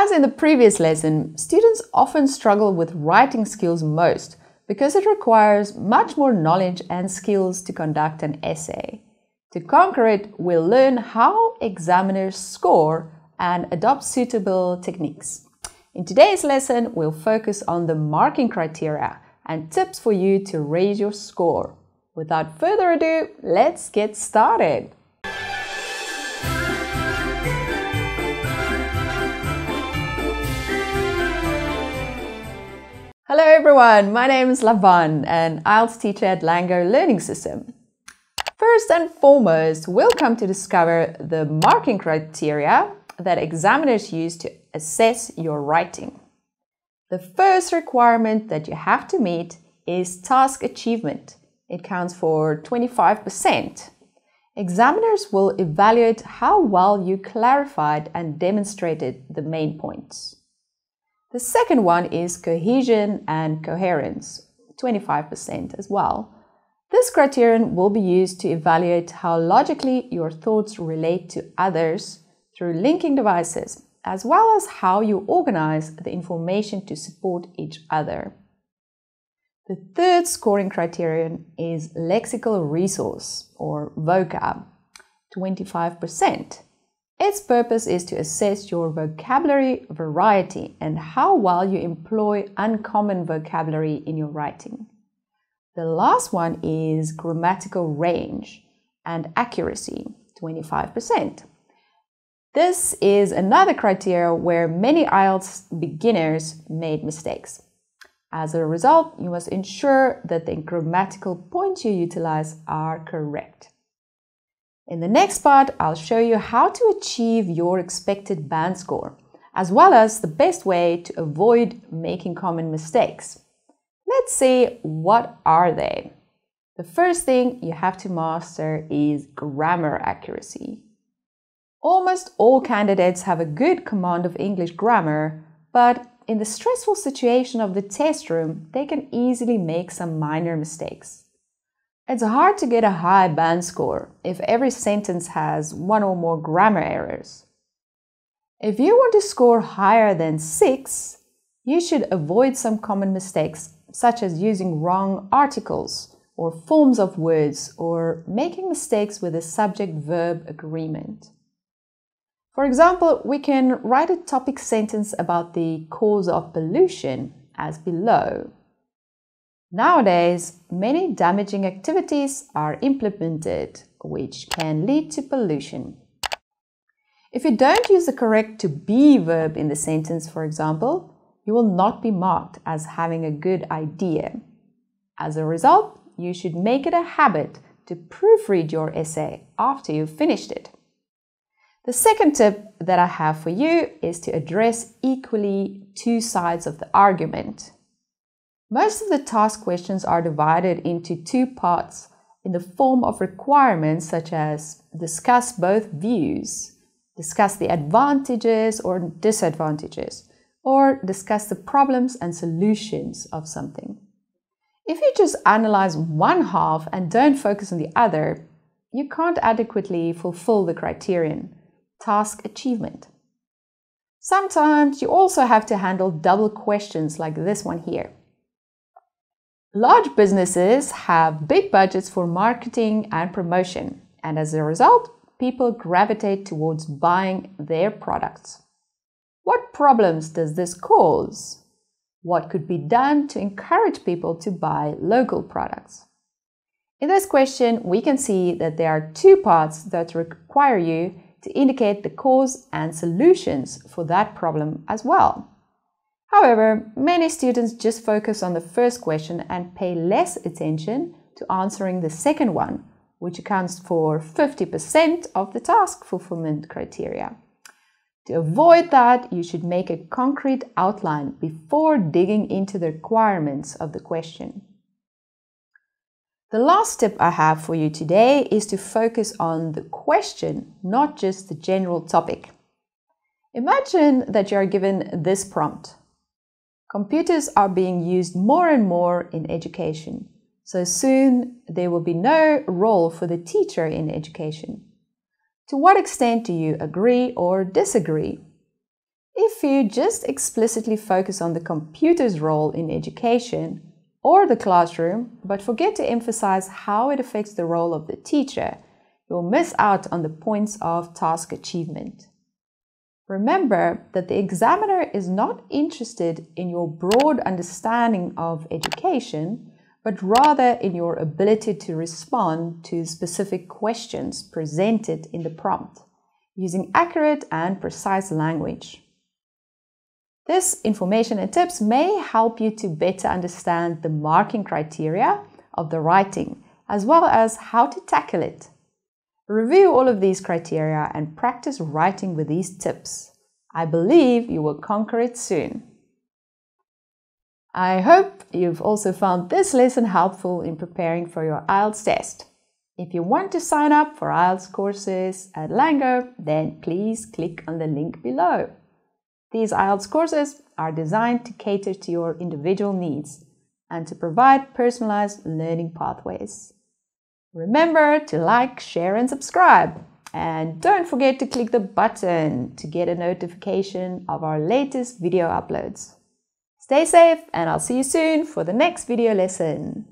As in the previous lesson, students often struggle with writing skills most because it requires much more knowledge and skills to conduct an essay. To conquer it, we'll learn how examiners score and adopt suitable techniques. In today's lesson, we'll focus on the marking criteria and tips for you to raise your score. Without further ado, let's get started. Hello everyone, my name is Lavan, an IELTS teacher at LangGo Learning System. First and foremost, we'll come to discover the marking criteria that examiners use to assess your writing. The first requirement that you have to meet is task achievement. It counts for 25%. Examiners will evaluate how well you clarified and demonstrated the main points. The second one is cohesion and coherence, 25% as well. This criterion will be used to evaluate how logically your thoughts relate to others through linking devices, as well as how you organize the information to support each other. The third scoring criterion is lexical resource, or vocab, 25%. Its purpose is to assess your vocabulary variety and how well you employ uncommon vocabulary in your writing. The last one is grammatical range and accuracy, 25%. This is another criteria where many IELTS beginners made mistakes. As a result, you must ensure that the grammatical points you utilize are correct. In the next part, I'll show you how to achieve your expected band score, as well as the best way to avoid making common mistakes. Let's see, what are they? The first thing you have to master is grammar accuracy. Almost all candidates have a good command of English grammar, but in the stressful situation of the test room, they can easily make some minor mistakes. It's hard to get a high band score if every sentence has one or more grammar errors. If you want to score higher than 6, you should avoid some common mistakes, such as using wrong articles or forms of words or making mistakes with a subject-verb agreement. For example, we can write a topic sentence about the cause of pollution as below. Nowadays, many damaging activities are implemented, which can lead to pollution. If you don't use the correct to be verb in the sentence, for example, you will not be marked as having a good idea. As a result, you should make it a habit to proofread your essay after you've finished it. The second tip that I have for you is to address equally two sides of the argument. Most of the task questions are divided into two parts in the form of requirements such as discuss both views, discuss the advantages or disadvantages, or discuss the problems and solutions of something. If you just analyze one half and don't focus on the other, you can't adequately fulfill the criterion, task achievement. Sometimes you also have to handle double questions like this one here. Large businesses have big budgets for marketing and promotion, and as a result, people gravitate towards buying their products. What problems does this cause? What could be done to encourage people to buy local products? In this question, we can see that there are two parts that require you to indicate the cause and solutions for that problem as well. However, many students just focus on the first question and pay less attention to answering the second one, which accounts for 50% of the task fulfillment criteria. To avoid that, you should make a concrete outline before digging into the requirements of the question. The last tip I have for you today is to focus on the question, not just the general topic. Imagine that you are given this prompt. Computers are being used more and more in education, so soon there will be no role for the teacher in education. To what extent do you agree or disagree? If you just explicitly focus on the computer's role in education or the classroom, but forget to emphasize how it affects the role of the teacher, you'll miss out on the points of task achievement. Remember that the examiner is not interested in your broad understanding of education, but rather in your ability to respond to specific questions presented in the prompt, using accurate and precise language. This information and tips may help you to better understand the marking criteria of the writing, as well as how to tackle it. Review all of these criteria and practice writing with these tips. I believe you will conquer it soon. I hope you've also found this lesson helpful in preparing for your IELTS test. If you want to sign up for IELTS courses at LangGo, then please click on the link below. These IELTS courses are designed to cater to your individual needs and to provide personalized learning pathways. Remember to like, share and subscribe. And don't forget to click the button to get a notification of our latest video uploads. Stay safe and I'll see you soon for the next video lesson.